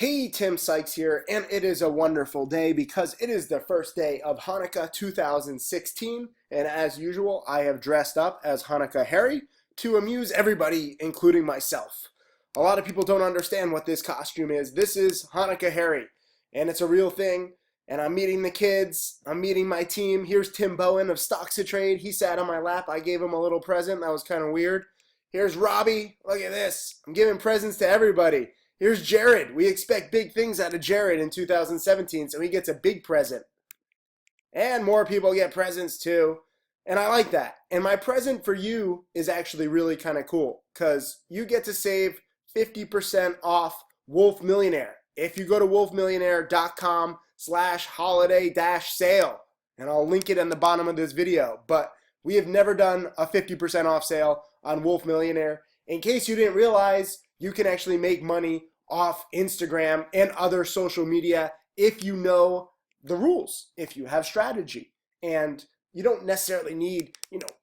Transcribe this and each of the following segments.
Hey, Tim Sykes here, and it is a wonderful day because it is the first day of Hanukkah 2016, and as usual, I have dressed up as Hanukkah Harry to amuse everybody, including myself. A lot of people don't understand what this costume is. This is Hanukkah Harry, and it's a real thing, and I'm meeting the kids, I'm meeting my team. Here's Tim Bowen of Stocks to Trade. He sat on my lap. I gave him a little present. That was kind of weird. Here's Robbie. Look at this. I'm giving presents to everybody. Here's Jared. We expect big things out of Jared in 2017, so he gets a big present. And more people get presents too. And I like that. And my present for you is actually really kind of cool because you get to save 50% off Wolf Millionaire if you go to wolfmillionaire.com/holiday-sale. And I'll link it in the bottom of this video. But we have never done a 50% off sale on Wolf Millionaire. In case you didn't realize, you can actually make money off Instagram and other social media if you know the rules, if you have strategy. And you don't necessarily need,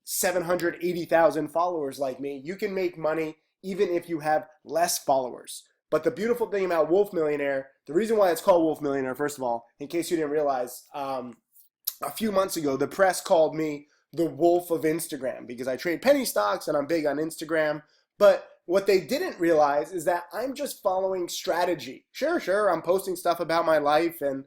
780,000 followers like me. You can make money even if you have less followers. But the beautiful thing about Wolf Millionaire, the reason why it's called Wolf Millionaire, first of all, in case you didn't realize, a few months ago, the press called me the wolf of Instagram because I trade penny stocks and I'm big on Instagram. But what they didn't realize is that I'm just following strategy. Sure, I'm posting stuff about my life and,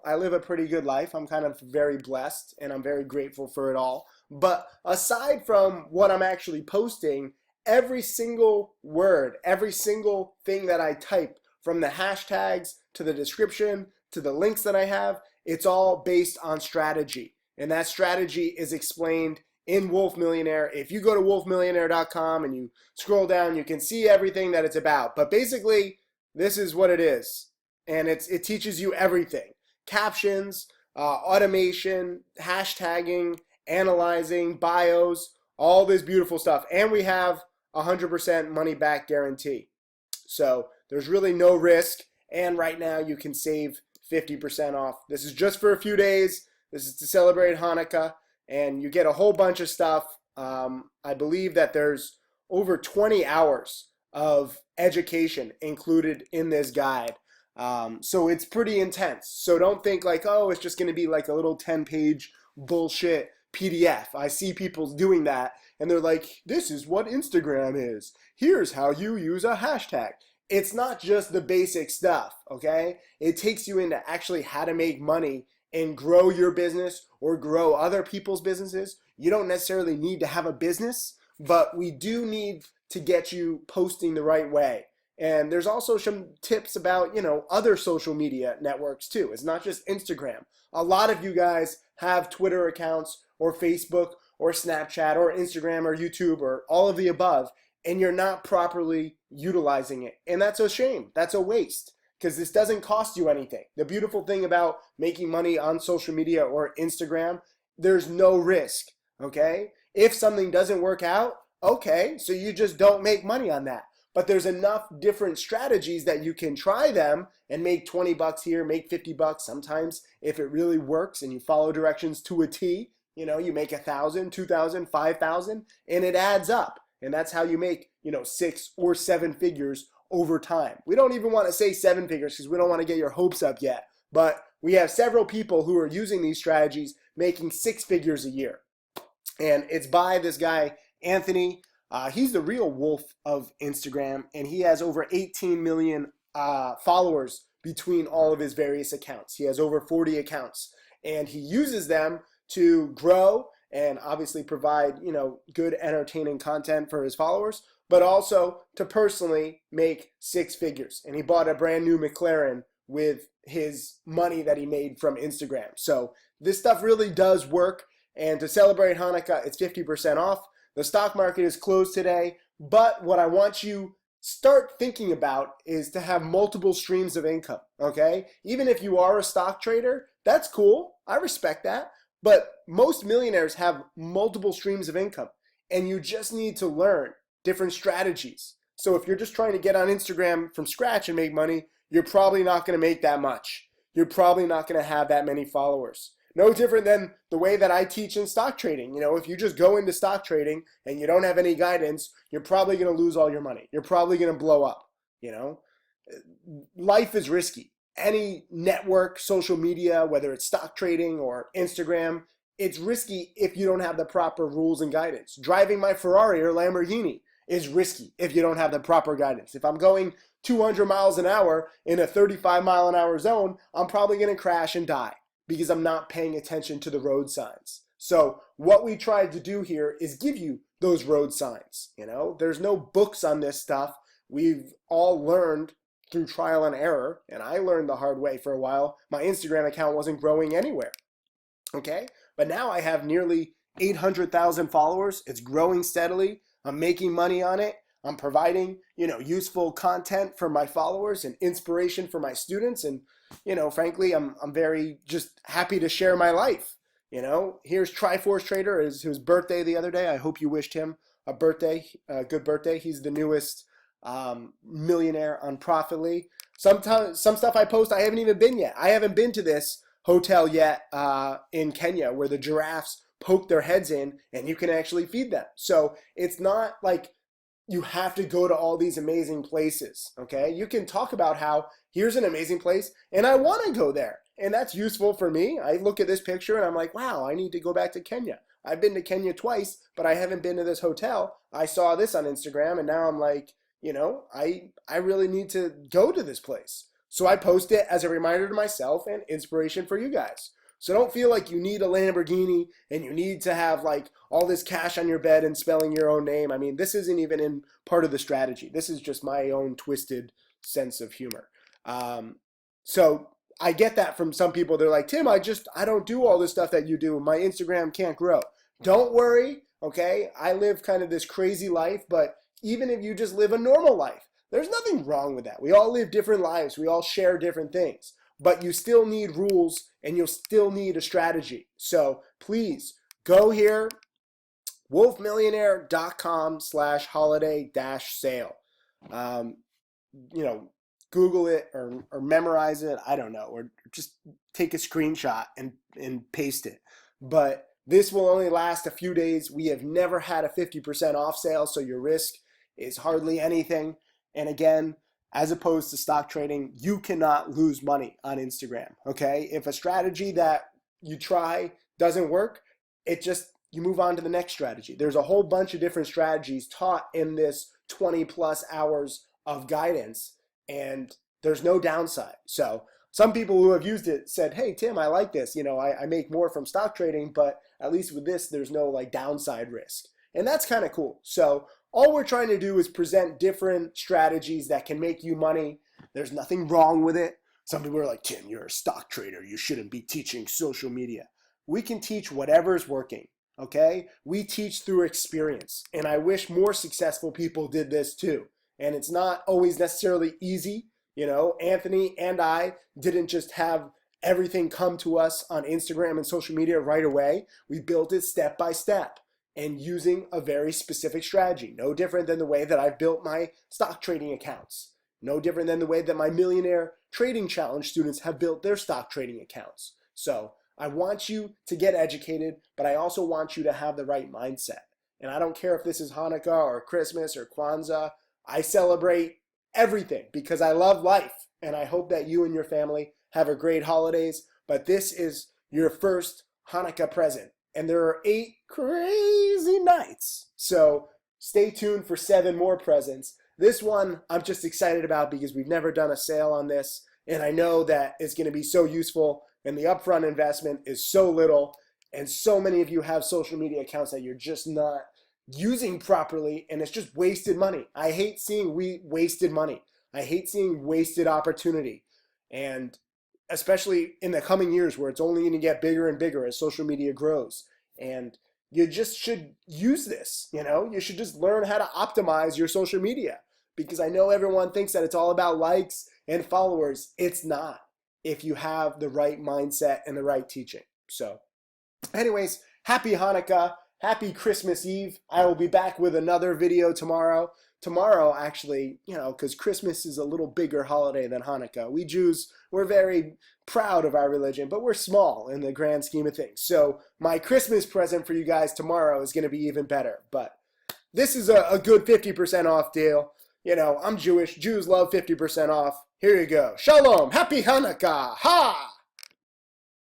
I live a pretty good life. I'm kind of very blessed and I'm very grateful for it all. But aside from what I'm actually posting, every single word, every single thing that I type, from the hashtags to the description to the links that I have, it's all based on strategy. And that strategy is explained in Wolf Millionaire. If you go to wolfmillionaire.com and you scroll down, you can see everything that it's about. But basically, this is what it is. And it teaches you everything. Captions, automation, hashtagging, analyzing, bios, all this beautiful stuff. And we have 100% money back guarantee. So there's really no risk. And right now you can save 50% off. This is just for a few days. This is to celebrate Hanukkah. And you get a whole bunch of stuff. I believe that there's over 20 hours of education included in this guide. So it's pretty intense. So don't think like, oh, it's just going to be like a little 10-page bullshit PDF. I see people doing that and they're like, this is what Instagram is. Here's how you use a hashtag. It's not just the basic stuff, okay? It takes you into actually how to make money and grow your business or grow other people's businesses. You don't necessarily need to have a business, but we do need to get you posting the right way. And there's also some tips about, other social media networks too. It's not just Instagram. A lot of you guys have Twitter accounts or Facebook or Snapchat or Instagram or YouTube or all of the above, and you're not properly utilizing it. And that's a shame. That's a waste. Because this doesn't cost you anything. The beautiful thing about making money on social media or Instagram, there's no risk, okay? If something doesn't work out, okay, so you just don't make money on that. But there's enough different strategies that you can try them and make 20 bucks here, make 50 bucks. Sometimes if it really works and you follow directions to a T, you make 1,000, 2,000, 5,000, and it adds up. And that's how you make, 6 or 7 figures over time. We don't even want to say 7 figures because we don't want to get your hopes up yet. But we have several people who are using these strategies making 6 figures a year. And it's by this guy, Anthony. He's the real wolf of Instagram, and he has over 18 million followers between all of his various accounts. He has over 40 accounts, and he uses them to grow and obviously provide, good entertaining content for his followers, but also to personally make 6 figures. And he bought a brand new McLaren with his money that he made from Instagram. So this stuff really does work. And to celebrate Hanukkah, it's 50% off. The stock market is closed today. But what I want you start thinking about is to have multiple streams of income, okay? Even if you are a stock trader, that's cool. I respect that. But most millionaires have multiple streams of income. And you just need to learn different strategies. So if you're just trying to get on Instagram from scratch and make money, you're probably not going to make that much. You're probably not going to have that many followers. No different than the way that I teach in stock trading. If you just go into stock trading and you don't have any guidance, you're probably going to lose all your money. You're probably going to blow up, life is risky. Any network, social media, whether it's stock trading or Instagram, it's risky if you don't have the proper rules and guidance. Driving my Ferrari or Lamborghini is risky if you don't have the proper guidance. If I'm going 200 miles an hour in a 35 mile an hour zone, I'm probably going to crash and die because I'm not paying attention to the road signs. So what we tried to do here is give you those road signs. You know, there's no books on this stuff. We've all learned through trial and error, and I learned the hard way for a while. My Instagram account wasn't growing anywhere. Okay, but now I have nearly 800,000 followers. It's growing steadily. I'm making money on it. I'm providing, useful content for my followers and inspiration for my students. And, frankly, I'm very just happy to share my life. Here's Triforce Trader, his birthday the other day. I hope you wished him a good birthday. He's the newest millionaire on Profitly. Some stuff I post, I haven't even been yet. I haven't been to this hotel yet in Kenya where the giraffes poke their heads in and you can actually feed them. So it's not like you have to go to all these amazing places, okay? You can talk about how here's an amazing place and I want to go there. And that's useful for me. I look at this picture and I'm like, wow, I need to go back to Kenya. I've been to Kenya twice, but I haven't been to this hotel. I saw this on Instagram and now I'm like, I really need to go to this place. So I post it as a reminder to myself and inspiration for you guys. So don't feel like you need a Lamborghini and you need to have like all this cash on your bed and spelling your own name. I mean, this isn't even in part of the strategy. This is just my own twisted sense of humor. So I get that from some people. They're like, Tim, I don't do all this stuff that you do. My Instagram can't grow. Don't worry, okay? I live kind of this crazy life, but even if you just live a normal life, there's nothing wrong with that. We all live different lives. We all share different things. But you still need rules and you'll still need a strategy. So please go here, wolfmillionaire.com/holiday-sale. Google it or memorize it. I don't know. Or just take a screenshot and paste it. But this will only last a few days. We have never had a 50% off sale, so your risk is hardly anything. And again, as opposed to stock trading, you cannot lose money on Instagram, okay? If a strategy that you try doesn't work, you move on to the next strategy. There's a whole bunch of different strategies taught in this 20 plus hours of guidance, and there's no downside. So some people who have used it said, hey, Tim, I like this. I make more from stock trading, but at least with this, there's no like downside risk. And that's kind of cool. So all we're trying to do is present different strategies that can make you money. There's nothing wrong with it. Some people are like, Tim, you're a stock trader. You shouldn't be teaching social media. We can teach whatever's working, okay? We teach through experience. And I wish more successful people did this too. And it's not always necessarily easy. Anthony and I didn't just have everything come to us on Instagram and social media right away. We built it step by step and using a very specific strategy. No different than the way that I've built my stock trading accounts. No different than the way that my Millionaire Trading Challenge students have built their stock trading accounts. So I want you to get educated, but I also want you to have the right mindset. And I don't care if this is Hanukkah or Christmas or Kwanzaa. I celebrate everything because I love life. And I hope that you and your family have a great holidays. But this is your first Hanukkah present. And there are 8 crazy nights. So stay tuned for 7 more presents. This one I'm just excited about because we've never done a sale on this. And I know that it's going to be so useful. And the upfront investment is so little. And so many of you have social media accounts that you're just not using properly. And it's just wasted money. I hate seeing wasted money. I hate seeing wasted opportunity. And especially in the coming years where it's only going to get bigger and bigger as social media grows. And you just should use this, you should just learn how to optimize your social media because I know everyone thinks that it's all about likes and followers. It's not if you have the right mindset and the right teaching. So anyways, happy Hanukkah, happy Christmas Eve. I will be back with another video tomorrow. Tomorrow, actually, because Christmas is a little bigger holiday than Hanukkah. We Jews, we're very proud of our religion, but we're small in the grand scheme of things. So my Christmas present for you guys tomorrow is going to be even better. But this is a good 50% off deal. You know, I'm Jewish. Jews love 50% off. Here you go. Shalom. Happy Hanukkah. Ha!